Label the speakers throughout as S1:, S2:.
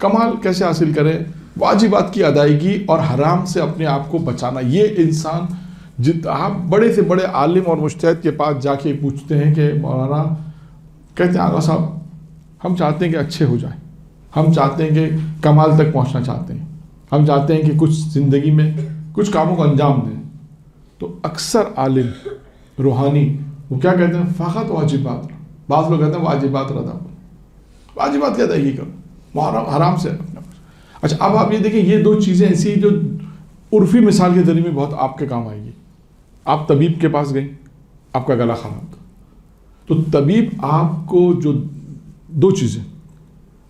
S1: کمال کیسے حاصل کریں؟ واجبات کی ادائیگی اور حرام سے اپنے آپ کو بچانا. یہ انسان آپ بڑے سے بڑے عالم اور مجتہد کے پاس جا کے پوچھتے ہیں کہ مولانا کہتے ہیں آغا صاحب ہم چاہتے ہیں کہ اچھے ہو جائیں, ہم چاہتے ہیں کہ کمال تک پہنچنا چاہتے ہیں, ہم چاہتے ہیں کہ کچھ زندگی میں کچھ کاموں کو انجام دیں. تو اکثر عالم روحانی وہ کیا کہتے ہیں؟ فقط واجبات. بعض لوگ کہتے ہیں واجبات رضا, واجبات کی ادائیگی کرو, حرام سے. اچھا اب آپ یہ دیکھیں, یہ دو چیزیں ایسی جو عرفی مثال کے ذریعے میں بہت آپ کے کام آئے گی. آپ طبیب کے پاس گئے, آپ کا گلا خراب تھا, تو طبیب آپ کو جو دو چیزیں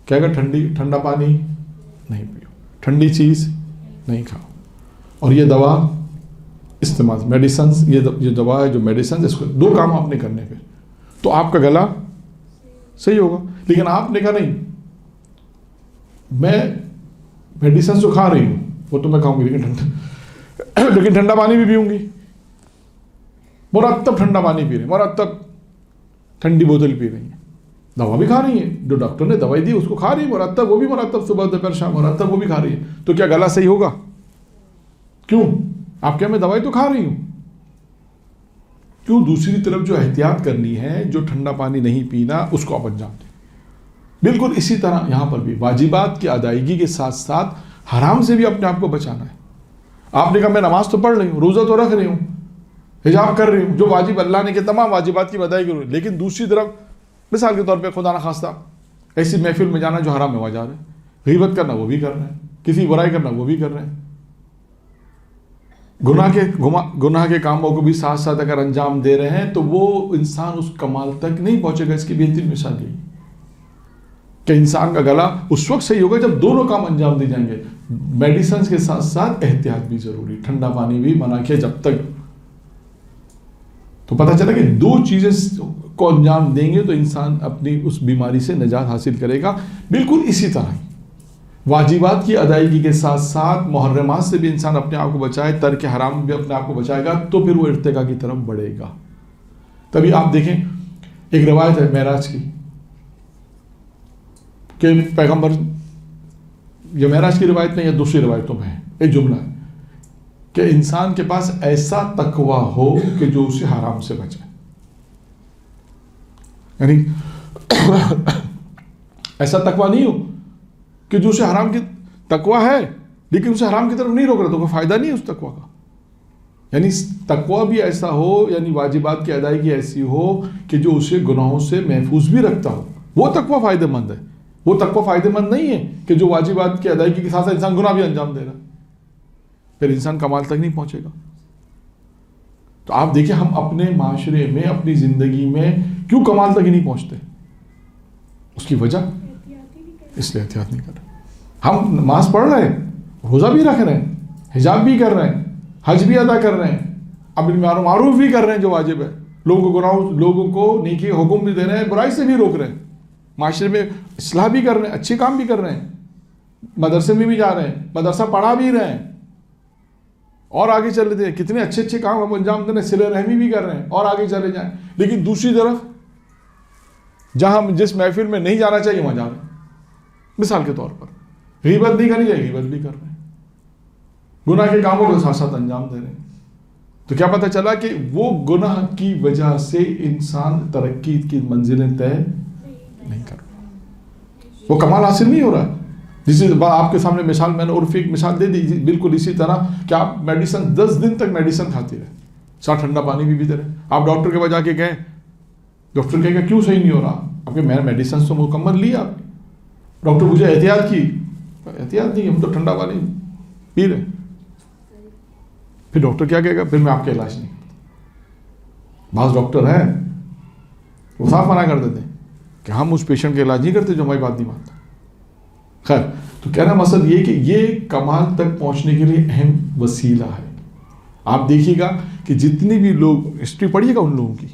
S1: کہے گا, ٹھنڈا پانی نہیں پیو, ٹھنڈی چیز نہیں کھاؤ, اور یہ دوا استعمال, میڈیسنس, یہ دوا ہے جو میڈیسنس, اس کو دو کام آپ نے کرنے پھر تو آپ کا گلا صحیح ہوگا. لیکن آپ نے کہا نہیں میں میڈیسنس تو کھا رہی ہوں, وہ تو میں کھاؤں گی لیکن ٹھنڈا پانی بھی پیوں گی, مرتب ٹھنڈا پانی پی رہے ہیں, مرتب ٹھنڈی بوتل پی رہی ہیں, دوا بھی کھا رہی ہیں, جو ڈاکٹر نے دوائی دی اس کو کھا رہی ہے مرتب, وہ بھی مرتب صبح دوپہر شام مرتب وہ بھی کھا رہی ہے, تو کیا گلا صحیح ہوگا؟ کیوں؟ آپ کیا میں دوائی تو کھا رہی ہوں. کیوں؟ دوسری طرف جو احتیاط کرنی ہے, جو ٹھنڈا پانی نہیں پینا, اس کو آپ انجام دیں. بالکل اسی طرح یہاں پر بھی واجبات کی ادائیگی کے ساتھ ساتھ حرام سے بھی اپنے آپ کو بچانا ہے. آپ نے کہا میں نماز تو پڑھ رہی ہوں, روزہ تو رکھ رہی ہوں, حجاب کر رہی ہوں, جو واجب اللہ نے کہ تمام واجبات کی ادائیگی کروں, لیکن دوسری طرف مثال کے طور پہ خدا نخواستہ ایسی محفل میں جانا جو حرام میں وہاں جا رہے ہیں, غیبت کرنا وہ بھی کر رہے ہیں, کسی برائی کرنا وہ بھی کر رہے ہیں, گناہ کے کاموں کو بھی ساتھ ساتھ اگر انجام دے رہے ہیں, تو وہ انسان اس کمال تک نہیں پہنچے گا. اس کی بہترین مثال یہی کہ انسان کا گلا اس وقت صحیح ہوگا جب دونوں کام انجام دے جائیں گے. میڈیسنز کے ساتھ ساتھ احتیاط بھی ضروری, ٹھنڈا پانی بھی منع کیا جب تک. تو پتہ چلا کہ دو چیزیں کو انجام دیں گے تو انسان اپنی اس بیماری سے نجات حاصل کرے گا. بالکل اسی طرح واجبات کی ادائیگی کے ساتھ ساتھ محرمات سے بھی انسان اپنے آپ کو بچائے, ترک حرام بھی اپنے آپ کو بچائے گا, تو پھر وہ ارتقاء کی طرف بڑھے گا. تبھی آپ دیکھیں ایک روایت ہے معراج کی کہ پیغمبر, یہ معراج کی روایت نہیں ہے, دوسری روایتوں میں ہے, ایک جملہ ہے کہ انسان کے پاس ایسا تقوی ہو کہ جو اسے حرام سے بچائے. یعنی ایسا تقوی نہیں ہو کہ جو اسے حرام کی تقوی ہے لیکن اسے حرام کی طرف نہیں روک رہا, تو کوئی فائدہ نہیں ہے اس تقوی کا. یعنی تقوی بھی ایسا ہو, یعنی واجبات کی ادائیگی ایسی ہو کہ جو اسے گناہوں سے محفوظ بھی رکھتا ہو, وہ تقوی فائدہ مند ہے. وہ تقوی فائدہ مند نہیں ہے کہ جو واجبات کی ادائیگی کے ساتھ ساتھ انسان گناہ بھی انجام دے رہا, پھر انسان کمال تک نہیں پہنچے گا. تو آپ دیکھیں ہم اپنے معاشرے میں, اپنی زندگی میں کیوں کمال تک ہی نہیں پہنچتے؟ اس کی وجہ اس لیے احتیاط نہیں کر رہے. ہم نماز پڑھ رہے ہیں, روزہ بھی رکھ رہے ہیں, حجاب بھی کر رہے ہیں, حج بھی ادا کر رہے ہیں, اب معروف بھی کر رہے ہیں جو واجب ہے, لوگوں کو نیکی کے حکم بھی دے رہے ہیں, برائی سے بھی روک رہے ہیں, معاشرے میں اصلاح بھی کر رہے ہیں, اچھے کام بھی کر رہے ہیں, مدرسے میں بھی جا رہے ہیں, مدرسہ پڑھا بھی رہے ہیں, اور آگے چل رہے ہیں, کتنے اچھے اچھے کام ہم انجام دے رہے ہیں, صلہ رحمی بھی کر رہے ہیں, اور آگے چلے جائیں. لیکن دوسری طرف جہاں ہم جس محفل میں نہیں جانا چاہیے وہاں جا رہے ہیں. مثال کے طور پر غیبت نہیں کرنی چاہیے, غیبت بھی کر رہے ہیں, گناہ کے کاموں کو ساتھ ساتھ انجام دے رہے ہیں. تو کیا پتہ چلا کہ وہ گناہ کی وجہ سے انسان ترقی کی منزلیں طے نہیں کر رہا, وہ کمال حاصل نہیں ہو رہا. جس آپ کے سامنے مثال میں نے عرفی ایک مثال دے دی, بالکل اسی طرح کہ آپ میڈیسن 10 دن تک میڈیسن کھاتے رہے, ساتھ ٹھنڈا پانی بھی پیتے رہے. آپ ڈاکٹر کے پاس جا کے گئے, ڈاکٹر کہے گا کیوں صحیح نہیں ہو رہا؟ آپ کے میں نے میڈیسن تو مکمل لی, آپ ڈاکٹر مجھے احتیاط کی, احتیاط نہیں, ہم تو ٹھنڈا پانی پی رہے. پھر ڈاکٹر کیا کہے گا؟ پھر میں آپ کا علاج نہیں کرتا. بعض ڈاکٹر ہیں وہ صاف منع کر دیتے ہیں کہ ہم اس پیشنٹ کا علاج نہیں کرتے جو ہماری بات نہیں مانتا. خیر, تو کہنا مقصد یہ کہ یہ کمال تک پہنچنے کے لیے اہم وسیلہ ہے. آپ دیکھیے گا کہ جتنی بھی لوگ, ہسٹری پڑھیے گا ان لوگوں کی,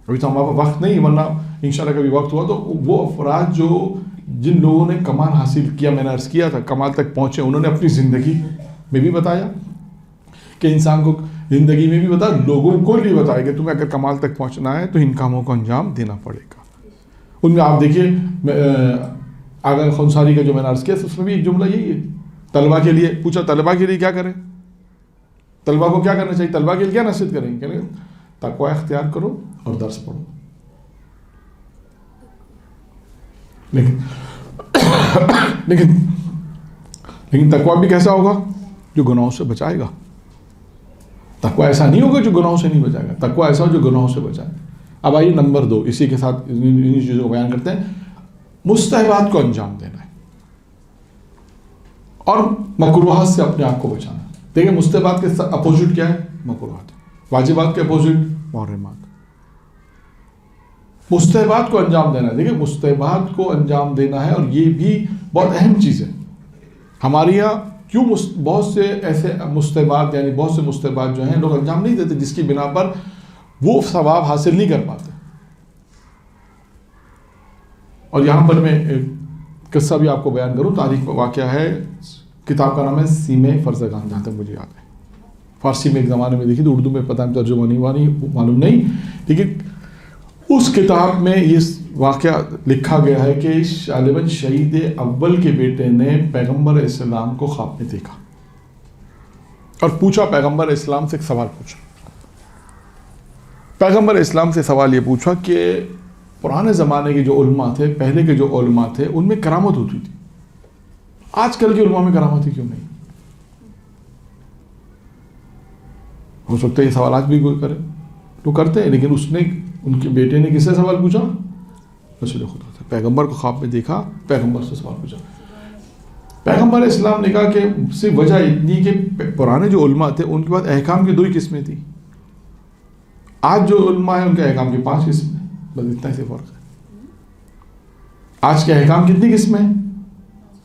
S1: ابھی تو ہمارا وقت نہیں, ورنہ انشاءاللہ کبھی وقت ہوا تو وہ افراد جو جن لوگوں نے کمال حاصل کیا, میں نے عرض کیا تھا کمال تک پہنچے, انہوں نے اپنی زندگی میں بھی بتایا کہ انسان کو زندگی میں بھی بتایا, لوگوں کو بھی بتایا کہ تمہیں اگر کمال تک پہنچنا ہے تو ان کاموں کو انجام دینا پڑے گا. ان میں آپ دیکھیے آگا خونساری کا جو میں نے عرض کیا اس میں بھی ایک جملہ یہی ہے. طلبہ کے لیے پوچھا طلبہ کے لیے کیا کریں, طلبہ کو کیا کرنا چاہیے, طلبہ کے لیے کیا نصیحت کریں گے, تقوی اختیار کرو اور درس پڑھو. لیکن تقوی بھی کیسا ہوگا, جو گناہوں سے بچائے گا. تقوی ایسا نہیں ہوگا جو گناہوں سے نہیں بچائے گا, تقوی ایسا ہو جو گناہوں سے بچائے. اب آئیے نمبر 2, اسی کے ساتھ انہی چیزوں کو بیان کرتے ہیں. مستحبات کو انجام دینا ہے اور مکروہات سے اپنے آپ کو بچانا. دیکھیں مستحبات کے اپوزٹ کیا ہے, مکروہات. واجبات کے اپوزٹ محرمات. مستحبات کو انجام دینا ہے. دیکھیں مستحبات کو انجام دینا ہے, اور یہ بھی بہت اہم چیز ہے ہمارے یہاں. کیوں بہت سے ایسے مستحبات, یعنی بہت سے مستحبات جو ہیں لوگ انجام نہیں دیتے, جس کی بنا پر وہ ثواب حاصل نہیں کر پاتے. اور یہاں پر میں ایک قصہ بھی آپ کو بیان کروں. تاریخ واقعہ ہے, کتاب کا نام ہے سیمِ فرزگان, جہاں تک مجھے یاد ہے. فارسی میں ایک زمانے میں دیکھی تھی, اردو میں پتہ نہیں ترجمہ نہیں ہوا, نہیں معلوم نہیں. لیکن اس کتاب میں یہ واقعہ لکھا گیا ہے کہ غالباً شہید اول کے بیٹے نے پیغمبر اسلام کو خواب میں دیکھا اور پوچھا, پیغمبر اسلام سے ایک سوال پوچھا. پیغمبر اسلام سے سوال یہ پوچھا کہ پرانے زمانے کے جو علماء تھے, پہلے کے جو علماء تھے, ان میں کرامت ہوتی تھی, آج کل کے علماء میں کرامت ہی کیوں نہیں؟ ہو سکتا ہے یہ سوال آج بھی کوئی کرے, تو کرتے ہیں. لیکن اس نے, ان کے بیٹے نے کس سے سوال پوچھا؟ رسول خدا سے. پیغمبر کو خواب میں دیکھا, پیغمبر سے سوال پوچھا. پیغمبر اسلام نے کہا کہ صرف وجہ اتنی کہ پرانے جو علماء تھے ان کے پاس احکام کی 2 ہی قسمیں تھیں. آج جو علماء ہیں ان کے احکام کی 5 قسمیں, بس اتنا سے فرق ہے. آج کے احکام کتنی قسمیں ہیں؟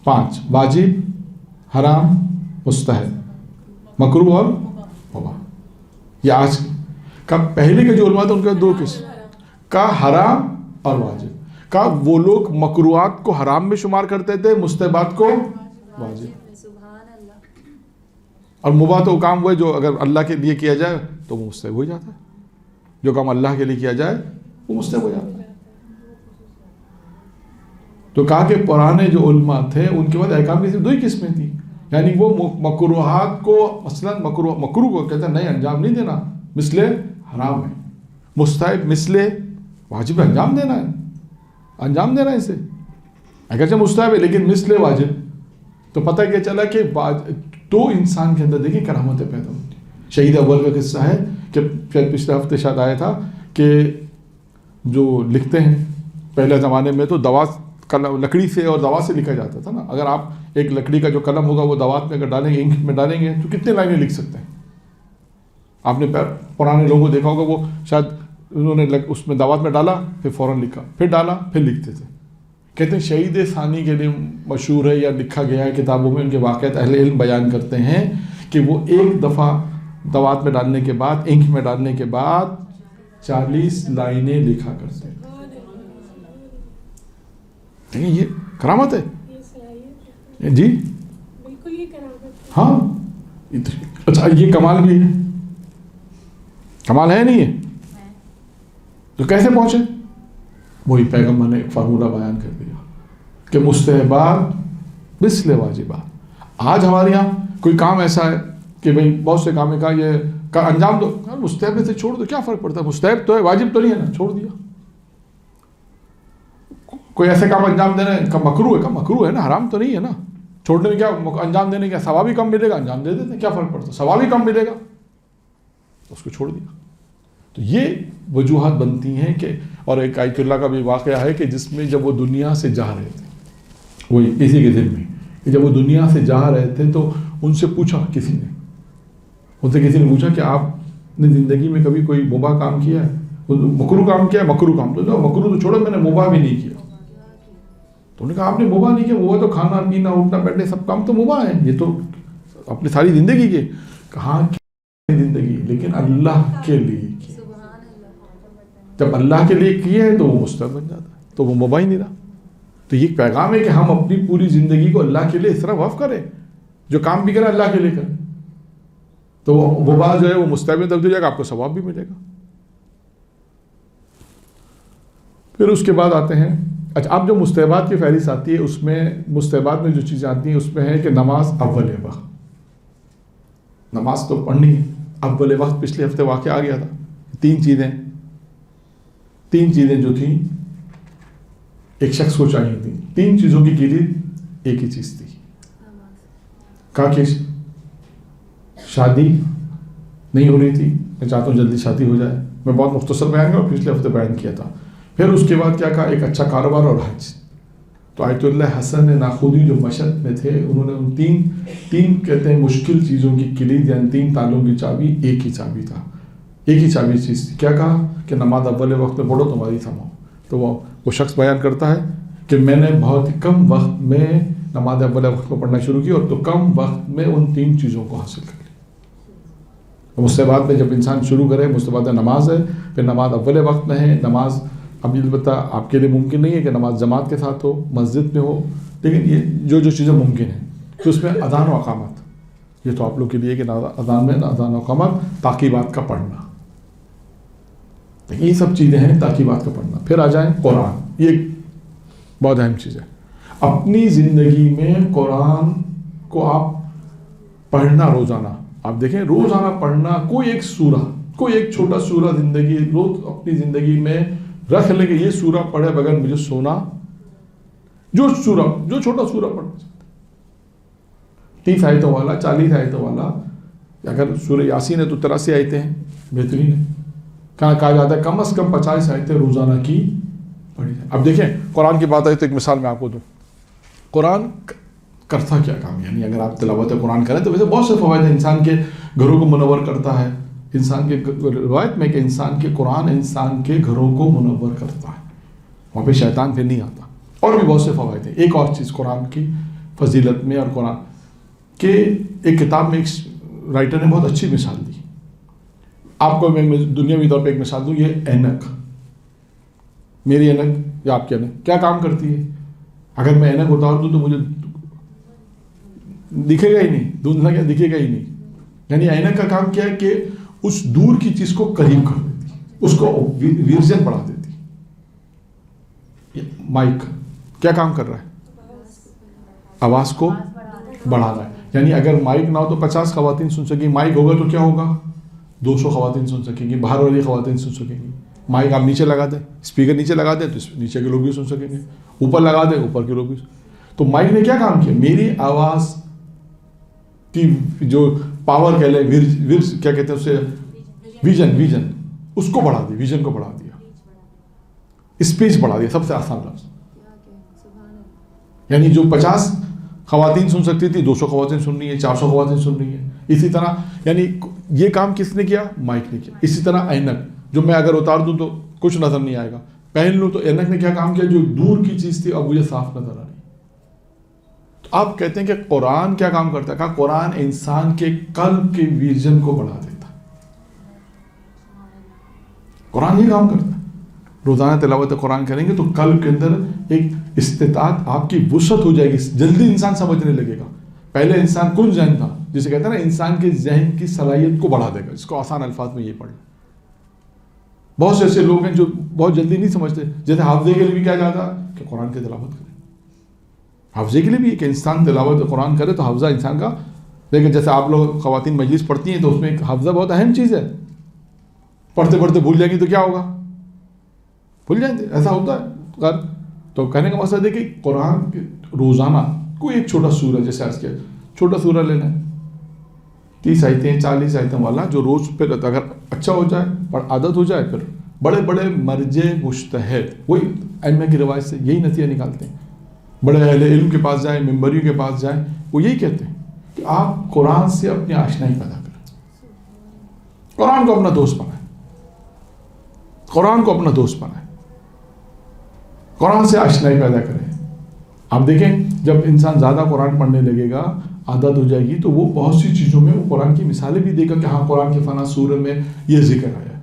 S1: 5. واجب, حرام, مستحب, مکروہ اور مباح. یہ آج کا. پہلے کے جو علماء تھے ان کے 2 قسم کا, حرام اور واجب. کا وہ لوگ مکروہات کو حرام میں شمار کرتے تھے, مستحبات کو واجب. اور مباح تو کام وہ ہے جو اگر اللہ کے لیے کیا جائے تو وہ مستحب ہو جاتا ہے, جو کام اللہ کے لیے کیا جائے وہ مستحب ہو جاتا ہے. تو کہا کہ پرانے جو علماء تھے ان کے بعد احکام کی صرف 2 ہی قسمیں تھیں. یعنی وہ مکروہات کو, مثلا مکروہ کو کہتے ہیں نہیں انجام نہیں دینا, مثل حرام ہے. مستحب مثل واجب انجام دینا ہے, انجام دینا ہے اسے, اگرچہ مستحب ہے لیکن مثل واجب. تو پتہ کیا چلا کہ تو انسان کے اندر دیکھیں کرامتیں پیدا ہوتی. شہید اول کا قصہ ہے کہ پچھلے ہفتے شاید آیا تھا کہ جو لکھتے ہیں پہلے زمانے میں تو دوات لکڑی سے اور دوات سے لکھا جاتا تھا نا. اگر آپ ایک لکڑی کا جو قلم ہوگا وہ دوات میں اگر ڈالیں گے, انک میں ڈالیں گے, تو کتنے لائنیں لکھ سکتے ہیں. آپ نے پرانے لوگوں کو دیکھا ہوگا, وہ شاید انہوں نے اس میں دوات میں ڈالا, پھر فوراً لکھا, پھر ڈالا, پھر لکھتے تھے. کہتے ہیں شہید ثانی کے لیے مشہور ہے یا لکھا گیا ہے کتابوں میں, ان کے واقعات اہل علم بیان کرتے ہیں کہ وہ ایک دفعہ دوات میں ڈالنے کے بعد, انک میں ڈالنے کے بعد 40 لائنیں لکھا کرتے ہیں. یہ کرامت ہے جی,
S2: بالکل یہ کرامت.
S1: ہاں اچھا, یہ کمال بھی ہے, کمال ہے نہیں ہے تو کیسے پہنچے؟ وہی پیغمبر نے ایک فارمولہ بیان کر دیا کہ مستحبات مثل واجبات. آج ہمارے یہاں کوئی کام ایسا ہے کہ بھئی بہت سے کام کا یہ انجام دو, مستحب میں سے چھوڑ دو, کیا فرق پڑتا ہے؟ مستحب تو ہے, واجب تو نہیں ہے نا, چھوڑ دیا. کوئی ایسے کام انجام دینا ہے کا مکروہ ہے, کا مکروہ ہے نا, حرام تو نہیں ہے نا. چھوڑنے میں کیا, انجام دینے کا ثواب ہی کم ملے گا, انجام دے دیتے ہیں, کیا فرق پڑتا ہے, ثواب ہی کم ملے گا, اس کو چھوڑ دیا. تو یہ وجوہات بنتی ہیں کہ, اور ایک آیت اللہ کا بھی واقعہ ہے کہ جس میں جب وہ دنیا سے جا رہے تھے, وہی اسی کے ذمے کہ جب وہ دنیا سے جا رہے تھے تو ان سے پوچھا کسی نے, ان سے کسی نے پوچھا کہ آپ نے زندگی میں کبھی کوئی مباح کام کیا ہے, مکروہ کام کیا ہے؟ مکروہ کام. تو مکروہ تو چھوڑو, میں نے مباح بھی نہیں کیا. تو انہوں نے کہا آپ نے مباح نہیں کیا, مباح تو کھانا پینا اٹھنا بیٹھنا سب کام تو مباح ہے, یہ تو اپنی ساری زندگی کے. کہاں کی زندگی, لیکن اللہ کے لیے کی. جب اللہ کے لیے کیے ہے تو وہ مستحب بن جاتا ہے, تو وہ مباح ہی نہیں رہا. تو یہ پیغام ہے کہ ہم اپنی پوری زندگی کو اللہ کے لیے اس طرح وقف کریں, جو کام بھی کریں اللہ کے لیے کریں, تو وہ بات جو ہے وہ مستحب میں تبدیل ہو جائے گا, آپ کو ثواب بھی ملے گا. پھر اس کے بعد آتے ہیں اچھا اب جو مستحبات کی فہرست آتی ہے اس میں مستحبات میں جو چیزیں آتی ہیں اس میں ہے کہ نماز اول وقت، نماز تو پڑھنی ہے اول وقت. پچھلے ہفتے واقعہ آ گیا تھا. تین چیزیں جو تھیں ایک شخص کو چاہیے تھیں. تین چیزوں کی کلید ایک ہی چیز تھی. کہا کہ شادی نہیں ہو رہی تھی، میں چاہتا ہوں جلدی شادی ہو جائے. میں بہت مختصر بیان کیا اور پچھلے ہفتے بیان کیا تھا. پھر اس کے بعد کیا کہا؟ ایک اچھا کاروبار اور حج. تو آیت اللہ حسن ناخودی جو مشہد میں تھے انہوں نے ان تین کہتے ہیں مشکل چیزوں کی کلید یعنی تین تالوں کی چابی ایک ہی چابی تھا، ایک ہی چابی چیز تھی. کیا کہا کہ نماز اول وقت میں پڑھو تمہاری تھماؤ. تو وہ شخص بیان کرتا ہے کہ میں نے بہت کم وقت میں نماز اول وقت کو پڑھنا شروع کی اور تو کم وقت میں ان تین چیزوں کو حاصل کر لی. مستحبات میں جب انسان شروع کرے، مستحبات نماز ہے، پھر نماز اول وقت میں ہے. نماز اب البتہ آپ کے لیے ممکن نہیں ہے کہ نماز جماعت کے ساتھ ہو، مسجد میں ہو، لیکن یہ جو چیزیں ممکن ہیں تو اس میں اذان و اقامت، یہ تو آپ لوگ کے لیے کہ اذان میں اذان و اقامت، تاقیبات کا پڑھنا، یہ سب چیزیں ہیں تاقیبات کا پڑھنا. پھر آ جائیں قرآن، یہ بہت اہم چیز ہے. اپنی زندگی میں قرآن کو آپ پڑھنا روزانہ، آپ دیکھیں روزانہ پڑھنا کوئی ایک سورہ، کوئی ایک چھوٹا سورہ زندگی روز اپنی زندگی میں رکھ لیں کہ یہ سورہ پڑھے بغیر مجھے سونا، جو چھوٹا سورہ پڑھنا چاہتے 30 آیتوں والا، 40 آیتوں والا. اگر سورہ یاسین ہے تو 83 آیتیں ہیں، بہترین ہے. کہا جاتا ہے کم از کم 50 آیتیں روزانہ کی پڑھی جائیں. اب دیکھیں قرآن کی بات آئی تو ایک مثال میں آپ کو دوں. قرآن کرتا کیا کام؟ یعنی اگر آپ تلاوت قرآن کریں تو ویسے بہت سے فوائد ہیں. انسان کے گھروں کو منور کرتا ہے. انسان کے روایت میں کہ قرآن انسان کے گھروں کو منور کرتا ہے، وہاں پہ شیطان پھر نہیں آتا. اور بھی بہت سے فوائد ہیں. ایک اور چیز قرآن کی فضیلت میں اور قرآن کے ایک کتاب میں ایک رائٹر نے بہت اچھی مثال دی. آپ کو میں دنیاوی طور پہ ایک مثال دوں. یہ اینک، میری اینک یا آپ کی اینک کیا کام کرتی ہے؟ اگر میں اینک اتار دوں تو مجھے دکھے گا ہی نہیں، دھندلا کیا دکھے گا ہی نہیں. یعنی اینک کا کام کیا ہے کہ اس دور کی چیز کو قریب کر دیتی، اس کو ویژن بڑھا دیتی. مائک کیا کام کر رہا ہے؟ آواز کو بڑھا رہا ہے. یعنی اگر مائک نہ ہو تو 50 خواتین سن سکیں گی، مائک ہوگا تو کیا ہوگا؟ 200 خواتین سن سکیں گی، باہر والی خواتین سن سکیں گی. مائک آپ نیچے لگا دیں، اسپیکر نیچے لگا دیں تو نیچے کے لوگ بھی سن سکیں گے، اوپر لگا دیں اوپر کے لوگ بھی. تو مائک نے کیا کام کیا؟ میری آواز کی جو پاور کہہ لیں، ورس کیا کہتے ہیں اسے، ویژن اس کو بڑھا دیا، ویژن کو بڑھا دیا، اسپیچ بڑھا دیا. سب سے آسان لفظ. یعنی جو 50 خواتین سن سکتی تھی 200 خواتین سن رہی ہیں، 400 خواتین سن رہی ہیں. اسی طرح یعنی یہ کام کس نے کیا؟ مائک نے کیا. اسی طرح اینک جو میں اگر اتار دوں تو کچھ نظر نہیں آئے گا، پہن لوں تو اینک نے کیا کام کیا؟ جو دور کی چیز تھی اب مجھے صاف نظر آ رہی. تو آپ کہتے ہیں کہ قرآن کیا کام کرتا ہے؟ کہا قرآن انسان کے قلب کے ویژن کو بڑھا دیتا ہے. قرآن یہ کام کرتا ہے. روزانہ تلاوت قرآن کریں گے تو قلب کے اندر ایک استطاعت، آپ کی وسعت ہو جائے گی، جلدی انسان سمجھنے لگے گا. پہلے انسان کن ذہن تھا، جسے کہتے ہیں نا انسان کے ذہن کی صلاحیت کو بڑھا دے گا. اس کو آسان الفاظ میں یہ پڑھ لیں. بہت سے ایسے لوگ ہیں جو بہت جلدی نہیں سمجھتے. جیسے حافظے کے لیے بھی کیا جاتا کہ قرآن کی تلاوت کریں. حافظے کے لیے بھی کہ انسان تلاوت قرآن کرے تو حافظہ انسان کا. لیکن جیسے آپ لوگ خواتین مجلس پڑھتی ہیں تو اس میں ایک حافظہ بہت اہم چیز ہے. پڑھتے پڑھتے بھول جائیں گی تو کیا ہوگا؟ بھول جائیں گے، ایسا ہوتا ہے. تو کہنے کا مقصد ہے کہ قرآن روزانہ کوئی ایک چھوٹا سورہ، جیسے آج کیا چھوٹا سورہ لینا ہے 30 آیتیں 40 آیتوں والا، جو روز پھر اگر اچھا ہو جائے اور عادت ہو جائے، پھر بڑے بڑے مرجع مجتہد وہی ائمہ کی روایت سے یہی نتیجہ نکالتے ہیں. بڑے اہل علم کے پاس جائیں، منبریوں کے پاس جائیں، وہ یہی کہتے ہیں کہ آپ قرآن سے اپنی آشنائی پیدا کریں، قرآن کو اپنا دوست بنائیں، قرآن کو اپنا دوست بنائیں، قرآن سے آشنائی پیدا کریں. آپ دیکھیں جب انسان زیادہ قرآن پڑھنے لگے گا، عادت ہو جائے گی، تو وہ بہت سی چیزوں میں وہ قرآن کی مثالیں بھی دے گا کہ ہاں قرآن کے فلاں سورہ میں یہ ذکر آیا.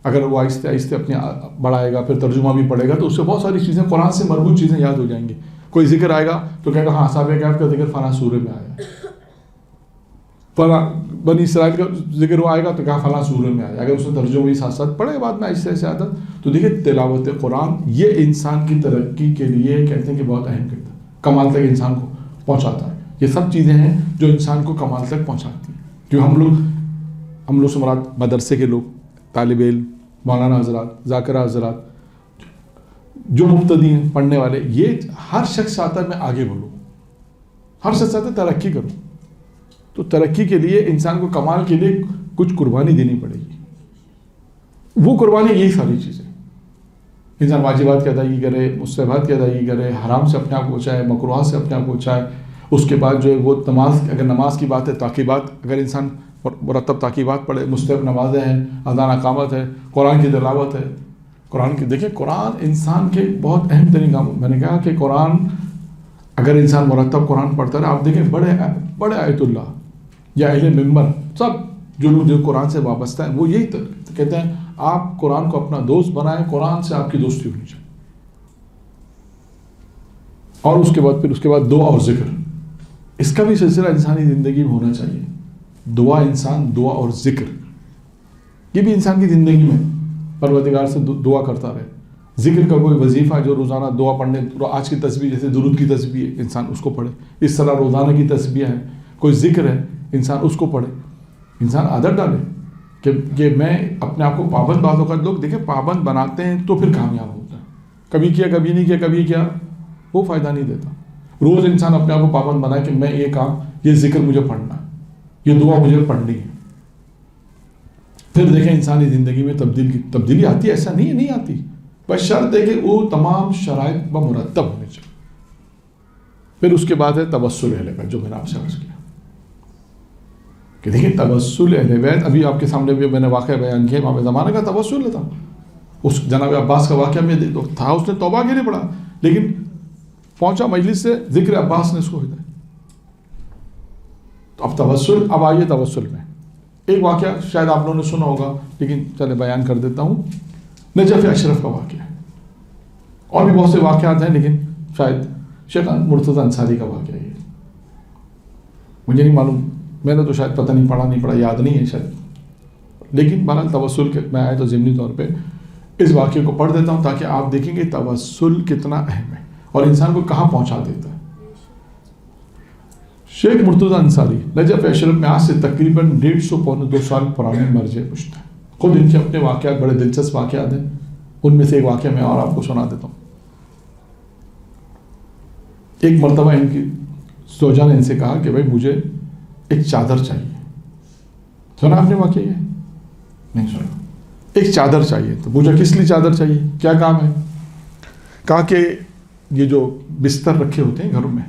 S1: اگر وہ آہستہ آہستہ اپنے بڑھائے گا، پھر ترجمہ بھی پڑھے گا تو اس سے بہت ساری چیزیں قرآن سے مربوط چیزیں یاد ہو جائیں گی. کوئی ذکر آئے گا تو کہے گا ہاں اصحاب کہف کا ذکر فلاں سورہ میں آیا، فلاں بنی اسرائیل کا ذکر وہ آئے گا تو کہا فلاں سورہ میں آیا. اگر اس نے ترجمہ بھی ساتھ ساتھ پڑھے، بعد میں آہستہ آہستہ عادت تو دیکھیں تلاوت قرآن یہ انسان کی ترقی کے لیے کہتے ہیں کہ بہت اہم کردار، کمال تک انسان کو پہنچاتا ہے. یہ سب چیزیں ہیں جو انسان کو کمال تک پہنچاتی ہیں. جو ہم لوگ سے مراد مدرسے کے لوگ، طالب علم، مولانا حضرات، ذاکرہ حضرات، جو مبتدی ہیں پڑھنے والے، یہ ہر شخص چاہتا ہے میں آگے بڑھوں، ہر شخص چاہتا ہے ترقی کروں. تو ترقی کے لیے انسان کو کمال کے لیے کچھ قربانی دینی پڑے گی. وہ قربانی یہی ساری چیزیں، انسان واجبات کی ادائیگی کرے، مستحبات کی ادائیگی کرے، حرام سے اپنے آپ کو بچائے، مکروہات سے اپنے آپ کو بچائے. اس کے بعد جو ہے وہ اگر نماز کی بات ہے، تاقیبات، اگر انسان مرتب تاقیبات پڑھے، مستحب نمازیں ہیں، اذان اقامت ہے، قرآن کی تلاوت ہے. قرآن کی دیکھیں، قرآن انسان کے بہت اہم ترین کام. میں نے کہا کہ قرآن اگر انسان مرتب قرآن پڑھتا ہے، آپ دیکھیں بڑے آیت اللہ یا اہل ممبر، سب جو لوگ جو قرآن سے وابستہ ہیں، وہ یہی کہتے ہیں آپ قرآن کو اپنا دوست بنائیں، قرآن سے آپ کی دوستی ہونی چاہیے. اور اس کے بعد دعا اور ذکر، اس کا بھی سلسلہ انسانی زندگی میں ہونا چاہیے. دعا اور ذکر، یہ بھی انسان کی زندگی میں پروردگار سے دعا کرتا رہے. ذکر کا کوئی وظیفہ جو روزانہ دعا پڑھنے، آج کی تسبیح جیسے درود کی تسبیح ہے، انسان اس کو پڑھے. اس طرح روزانہ کی تسبیح ہے، کوئی ذکر ہے، انسان اس کو پڑھے. انسان عادت ڈالے کہ میں اپنے آپ کو پابند. بعض اوقات لوگ دیکھیں پابند بناتے ہیں تو پھر کامیاب ہوتا ہے. کبھی کیا، کبھی نہیں کیا، کبھی کیا، وہ فائدہ نہیں دیتا. روز انسان اپنے آپ کو پابند بنائے کہ میں یہ ذکر مجھے پڑھنا ہے، یہ دعا مجھے پڑھنی ہے. پھر دیکھیں انسانی زندگی میں تبدیلی آتی ہے، ایسا نہیں آتی. بس شرط ہے کہ وہ تمام شرائط مرتب ہونے چاہیے. پھر اس کے بعد ہے توسل اہل بیت، جو میں نے آپ سے عرض کیا کہ دیکھیں توسل اہل بیت. ابھی آپ کے سامنے بھی میں نے واقعہ بیان کیا، امام زمانہ کا توسل تھا. اس جناب عباس کا واقعہ میں تھا، اس نے توبہ کے لیے پڑھا، لیکن پہنچا مجلس سے ذکر عباس نے اس کو ہدایت. تو اب توسل، اب آئیے توسل میں ایک واقعہ شاید آپ لوگوں نے سنا ہوگا، لیکن چلے بیان کر دیتا ہوں. نجف اشرف کا واقعہ ہے، اور بھی بہت سے واقعات ہیں، لیکن شاید شیخ مرتضیٰ انصاری کا واقعہ ہے. مجھے نہیں معلوم، میں نے تو شاید پتہ نہیں پڑھا یاد نہیں ہے شاید، لیکن بہرحال توسل کے میں آئے تو ضمنی طور پہ اس واقعے کو پڑھ دیتا ہوں تاکہ آپ دیکھیں گے توسل کتنا اہم ہے اور انسان کو کہاں پہنچا دیتا ہے. شیخ مرتضیٰ انصاری نجف اشرف میں آج سے تقریباً 150-200 سال پرانے مرجع پشت ہیں. خود ان کے اپنے واقعات بڑے دلچسپ واقعات ہیں. ان میں سے ایک واقعہ میں اور آپ کو سنا دیتا ہوں. ایک مرتبہ ان کی زوجہ نے ان سے کہا کہ بھائی مجھے ایک چادر چاہیے. سنا آپ نے واقعہ یہ؟ نہیں سنا. ایک چادر چاہیے. تو پوچھا کس لیے چادر چاہیے، کیا کام ہے؟ کہا کہ یہ جو بستر رکھے ہوتے ہیں گھروں میں،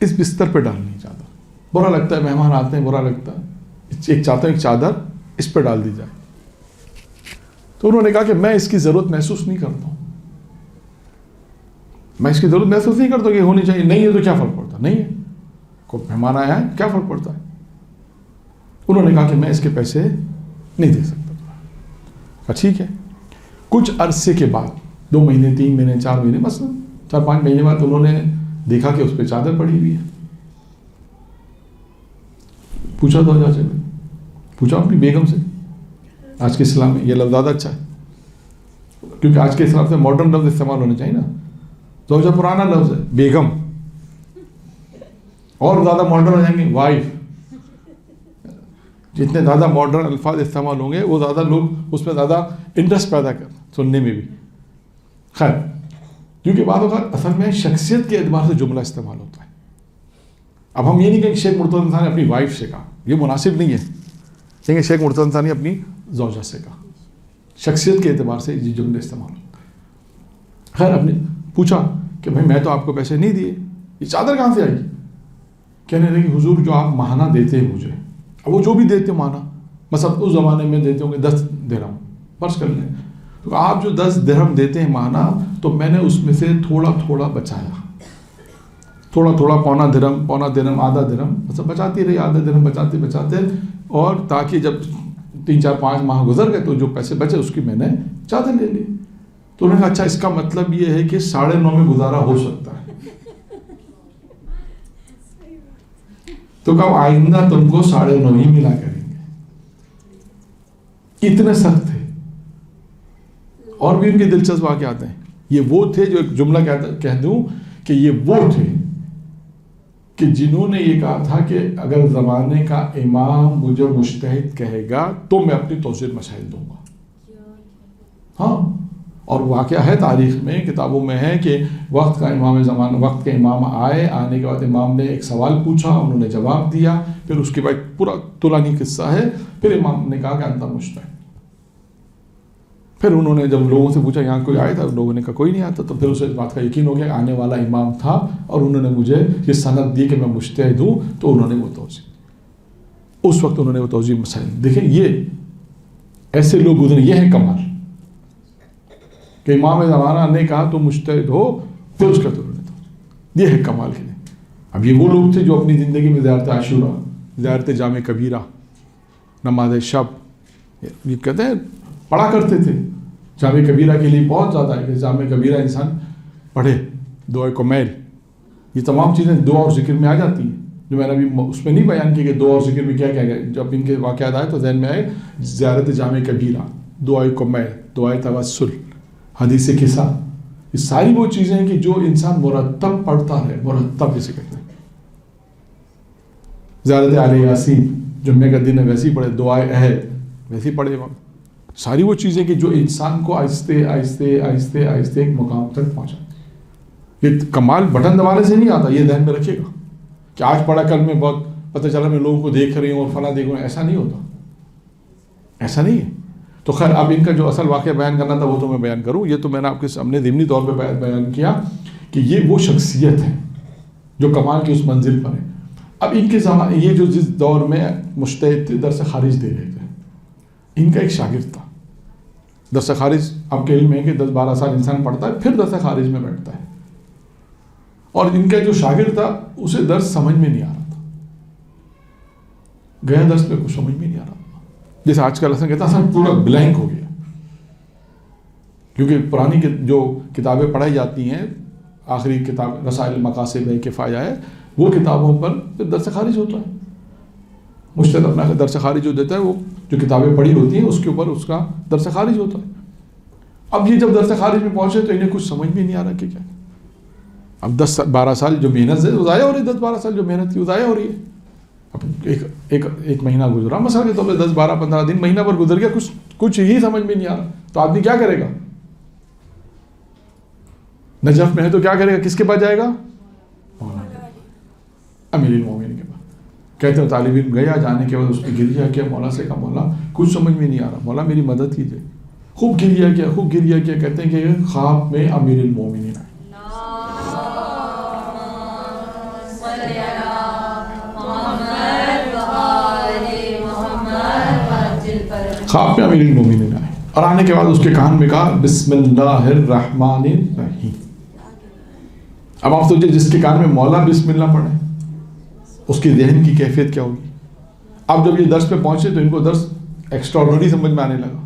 S1: اس بستر پہ ڈالنی ہے چادر. برا لگتا ہے، مہمان آتے ہیں، برا لگتا ہے. ایک چاہتا ہوں ایک چادر اس پہ ڈال دی جائے. تو انہوں نے کہا کہ میں اس کی ضرورت محسوس نہیں کرتا ہوں، میں اس کی ضرورت محسوس نہیں کرتا کہ ہونی چاہیے. نہیں ہے تو کیا فرق پڑتا؟ نہیں ہے، کوئی مہمان آیا ہے، کیا فرق پڑتا ہے؟ انہوں نے کہا کہ میں اس کے پیسے نہیں دے سکتا. ٹھیک ہے. کچھ عرصے کے بعد 2 مہینے 3 مہینے 4 مہینے مثلا 4-5 مہینے بعد انہوں نے دیکھا کہ اس پہ چادر پڑی ہوئی ہے. پوچھا تو جا چلے، پوچھا اپنی بیگم سے. آج کے اسلام میں یہ لفظ زیادہ اچھا ہے، کیونکہ آج کے اسلام سے ماڈرن لفظ استعمال ہونے چاہیے نا. زوجہ پرانا لفظ ہے، بیگم. اور زیادہ ماڈرن ہو جائیں گے وائف. جتنے زیادہ ماڈرن الفاظ استعمال ہوں گے وہ زیادہ لوگ اس میں زیادہ انٹرسٹ پیدا کر سننے میں بھی. خیر، کیونکہ بعض اوقات اصل میں شخصیت کے اعتبار سے جملہ استعمال ہوتا ہے. اب ہم یہ نہیں کہیں کہ شیخ مرتضیٰ انصاری نے اپنی وائف سے کہا، یہ مناسب نہیں ہے. کہیں شیخ مرتضیٰ انصاری نے اپنی زوجہ سے کہا. شخصیت کے اعتبار سے یہ جملے استعمال ہوتا ہے. خیر، آپ نے پوچھا کہ بھائی میں تو آپ کو پیسے نہیں دیے، یہ چادر کہاں سے آئی؟ کہنے لگی حضور جو آپ ماہانہ دیتے ہیں مجھے، اب وہ جو بھی دیتے ماہانہ، مثلا اس زمانے میں دیتے ہوں گے 10 درہم فرض کر لیں، تو آپ جو 10 درہم دیتے ہیں ماہانہ، تو میں نے اس میں سے تھوڑا تھوڑا بچایا، تھوڑا تھوڑا پونا درہم آدھا درہم مثلا بچاتی رہی، آدھا درہم بچاتے، اور تاکہ جب 3-4-5 ماہ گزر گئے تو جو پیسے بچے اس کی میں نے چادر لے لی. تو انہوں نے کہا اچھا اس کا مطلب یہ ہے کہ 9.5 میں گزارا ہو سکتا ہے. تو کہا آئندہ تم کو 9.5 ہی ملا کریں گے. اتنے سخت تھے. اور بھی ان کے دلچسپ واقعات ہیں. یہ وہ تھے جو ایک جملہ کہہ دوں کہ یہ وہ تھے کہ جنہوں نے یہ کہا تھا کہ اگر زمانے کا امام مجھے مجتہد کہے گا تو میں اپنی توسیع مسائل دوں گا. ہاں، اور واقعہ ہے تاریخ میں، کتابوں میں ہے کہ وقت کا امام زمانہ، وقت کے امام آنے کے بعد امام نے ایک سوال پوچھا، انہوں نے جواب دیا، پھر اس کے بعد پورا طولانی قصہ ہے. پھر امام نے کہا کہ انت مجتہد. پھر انہوں نے جب لوگوں سے پوچھا یہاں کوئی آیا تھا، لوگوں نے کہا کوئی نہیں آتا، تو پھر اسے اس بات کا یقین ہو گیا آنے والا امام تھا اور انہوں نے مجھے یہ سند دی کہ میں مجتہد ہوں، تو انہوں نے وہ توضیح، اس وقت انہوں نے وہ توضیح مسائل. دیکھیں یہ ایسے لوگ گزرے، یہ ہے کمال کہ امام زمانہ نے کہا تو مجتہد ہو، پھر اس کا تو یہ ہے کمال کے لیے. اب یہ وہ لوگ تھے جو اپنی زندگی میں زیارت عاشورہ، زیارت جامع کبیرہ، نماز شب، یہ کہتے ہیں پڑھا کرتے تھے. جامع کبیرہ کے لیے بہت زیادہ ہے کہ جامع کبیرہ انسان پڑھے، دعائے کمیل، یہ تمام چیزیں دعا اور ذکر میں آ جاتی ہیں، جو میں نے ابھی اس میں نہیں بیان کی کہ دعا اور ذکر میں کیا کیا گیا. جب ان کے واقعات آئے تو ذہن میں آئے زیارت جامع کبیرہ، دعائے کمیل، دعائے توسل، حدیث قصہ، یہ ساری وہ چیزیں ہیں کہ جو انسان مرتب پڑھتا ہے، مرتب جسے کہتے ہیں. زیارت آل یاسین، جمعے کا دن ہے ویسے ہی پڑھے، دعائے عہد ویسے ہی پڑھے. ساری وہ چیزیں کہ جو انسان کو آہستہ آہستہ آہستہ آہستہ ایک مقام تک پہنچاتی. یہ کمال بٹن دبانے سے نہیں آتا، یہ ذہن میں رکھیے گا کہ آج پڑھا کل میں بہت پتہ چلا میں لوگوں کو دیکھ رہی ہوں اور فلاں دیکھ رہا ہوں، ایسا نہیں ہوتا، ایسا نہیں ہے. تو خیر اب ان کا جو اصل واقعہ بیان کرنا تھا وہ تو میں بیان کروں. یہ تو میں نے آپ کے سامنے ضمنی طور پہ بیان کیا کہ یہ وہ شخصیت ہے جو کمال کی اس منزل پر ہے. اب ان کے زمانے، یہ جو جس دور میں مجتہد تھے، درس خارج دے رہے تھے، ان کا ایک شاگرد تھا. درس خارج آپ کے علم ہے کہ 10-12 سال انسان پڑھتا ہے پھر درس خارج میں بیٹھتا ہے. اور ان کا جو شاگرد تھا اسے درس سمجھ میں نہیں آ رہا تھا، گیا درس میں کچھ سمجھ میں نہیں آ رہا تھا. جیسے آج کل کہتا ہے پورا بلینک ہو گیا، کیونکہ پرانی جو کتابیں پڑھائی جاتی ہیں، آخری کتاب رسائل مقاصد کفایہ ہے، وہ کتابوں پر پھر درس خارج ہوتا ہے. مجتہد اپنا درس خارج جو دیتا ہے وہ جو کتابیں پڑھی ہوتی ہیں اس کے اوپر اس کا درس خارج ہوتا ہے. اب یہ جب درس خارج میں پہنچے تو انہیں کچھ سمجھ بھی نہیں آ رہا کہ کیا. اب 10-12 سال جو محنت ہے وہ ضائع ہو رہی ہے، 10-12 سال جو محنت کی وہ ضائع ہو رہی ہے. اب ایک مہینہ گزرا مثلا کے طور پہ 10-12-15 دن، مہینہ پر گزر گیا، کچھ ہی سمجھ میں نہیں آ رہا، تو آدمی کیا کرے گا؟ نجف میں ہے تو کیا کرے گا؟ کس کے پاس جائے گا؟ امیر المومنین کے پاس. کہتے ہیں طالب علم گیا، جانے کے بعد اس نے گریہ کیا، مولا سے کہا مولا کچھ سمجھ میں نہیں آ رہا، مولا میری مدد کیجیے. خوب گریہ کیا، خوب گریہ کیا. کہتے ہیں کہ خواب میں امیر المومنین آئے. خواب میں امیر المومنین آئے اور آنے کے بعد اس کے کان میں کہا بسم اللہ الرحمن الرحیم. اب آپ سوچیں جس کے کان میں مولا بسم اللہ پڑھے اس کی ذہن کی کیفیت کیا ہوگی. اب جب یہ درس پہ پہنچے تو ان کو درس ایکسٹراڈنری سمجھ میں آنے لگا،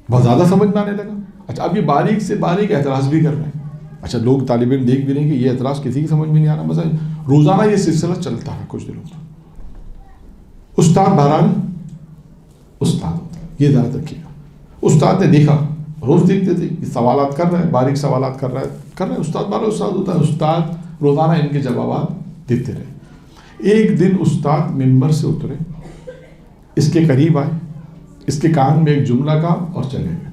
S1: بہت زیادہ سمجھ میں آنے لگا. اچھا اب یہ باریک سے باریک اعتراض بھی کر رہے ہیں. اچھا لوگ طالب علم دیکھ بھی رہے ہیں کہ یہ اعتراض کسی کی سمجھ میں نہیں آ رہا. مثلا روزانہ یہ سلسلہ چلتا ہے کچھ دنوں تک. استاد بہرحال استاد ہوتا ہے، یہ یاد رکھیے گا. استاد نے دیکھا، روز دیکھتے تھے یہ سوالات کر رہے ہیں، باریک سوالات کر رہے ہیں. استاد بہرحال استاد ہوتا ہے. استاد روزانہ ان کے جوابات دیتے رہے. ایک دن استاد ممبر سے اترے، اس کے قریب آئے، اس کے کان میں ایک جملہ کہا اور چلے گئے.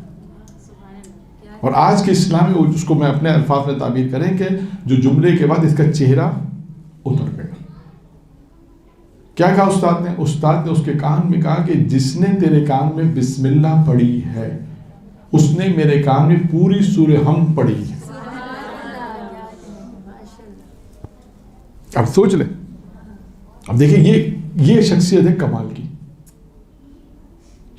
S1: اور آج کے اسلام میں اس کو میں اپنے الفاظ میں تعبیر کریں کہ جو جملے کے بعد اس کا چہرہ اتر گیا. کیا کہا استاد نے؟ استاد نے اس کے کان میں کہا کہ جس نے تیرے کان میں بسم اللہ پڑھی ہے اس نے میرے کان میں پوری سورہ حمد پڑھی ہے. اب سوچ لیں، اب دیکھیں یہ شخصیت ہے کمال کی.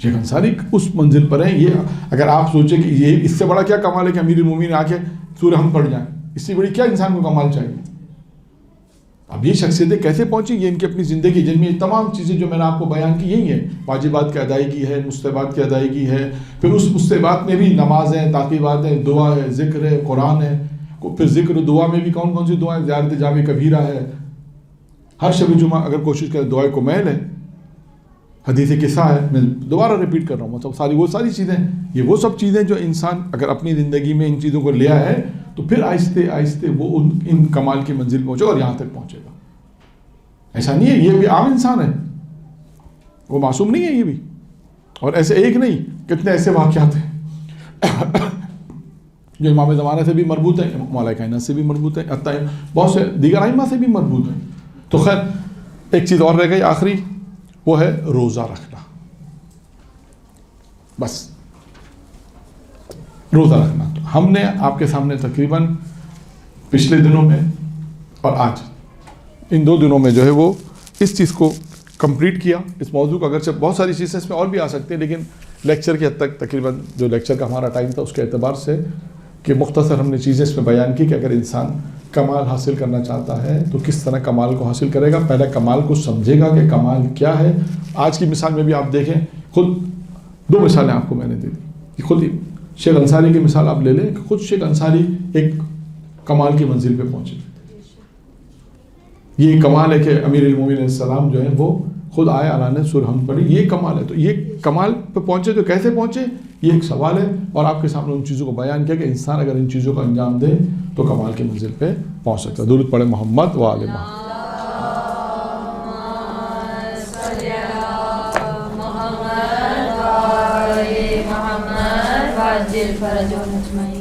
S1: شیخ انصاری اس منزل پر ہیں. یہ اگر آپ سوچیں کہ یہ اس سے بڑا کیا کمال ہے کہ امیر المومنین آ کے سورہ حمد پڑھ جائیں، اس سے بڑی کیا انسان کو کمال چاہیے. اب یہ شخصیتیں کیسے پہنچی؟ یہ ان کی اپنی زندگی جن میں یہ تمام چیزیں جو میں نے آپ کو بیان کی یہی ہیں. واجبات کی ادائیگی ہے، مستحبات کی ادائیگی ہے، پھر اس مستحبات میں بھی نمازیں، تعقیبات ہیں، دعا ہے، ذکر ہے، قرآن ہے. پھر ذکر دعا میں بھی کون کون سی دعائیں؟ زیارت جامع کبیرہ ہے، ہر شب جمعہ اگر کوشش کرے دعائے کمیل ہے، حدیث قصہ ہے، میں دوبارہ ریپیٹ کر رہا ہوں، مطلب وہ ساری چیزیں، یہ وہ سب چیزیں جو انسان اگر اپنی زندگی میں ان چیزوں کو لیا ہے تو پھر آہستہ آہستہ وہ ان کمال کی منزل پہنچے اور یہاں تک پہنچے گا. ایسا نہیں ہے یہ بھی عام انسان ہے، وہ معصوم نہیں ہے یہ بھی. اور ایسے ایک نہیں، کتنے ایسے واقعات ہیں جو امام زمانہ سے بھی مربوط ہیں، مولا کائنات سے بھی مربوط ہیں، بہت سے دیگر ائمہ سے بھی مربوط ہیں. تو خیر ایک چیز اور رہ گئی آخری، وہ ہے روزہ رکھنا. بس روزہ رکھنا. تو ہم نے آپ کے سامنے تقریباً پچھلے دنوں میں اور آج ان 2 دنوں میں جو ہے وہ اس چیز کو کمپلیٹ کیا. اس موضوع کو اگرچہ بہت ساری چیزیں اس میں اور بھی آ سکتی ہیں، لیکن لیکچر کی حد تک تقریباً جو لیکچر کا ہمارا ٹائم تھا اس کے اعتبار سے کہ مختصر ہم نے چیزیں اس میں بیان کی کہ اگر انسان کمال حاصل کرنا چاہتا ہے تو کس طرح کمال کو حاصل کرے گا. پہلے کمال کو سمجھے گا کہ کمال کیا ہے. آج کی مثال میں بھی آپ دیکھیں، خود 2 مثالیں آپ کو میں نے دے دی. خود شیخ انصاری کی مثال آپ لے لیں کہ خود شیخ انصاری ایک کمال کی منزل پہ پہنچے. یہ کمال ہے کہ امیر المومنین علیہ السلام جو ہے وہ خود آئے، اللہ نے سورہ حمد پڑھی، یہ کمال ہے. تو یہ کمال پہ پہنچے تو کیسے پہنچے، یہ ایک سوال ہے. اور آپ کے سامنے ان چیزوں کو بیان کیا کہ انسان اگر ان چیزوں کو انجام دے تو کمال کی منزل پہ پہنچ سکتا ہے. درود پڑھے محمد و آل محمد.
S3: فرج و مطمئن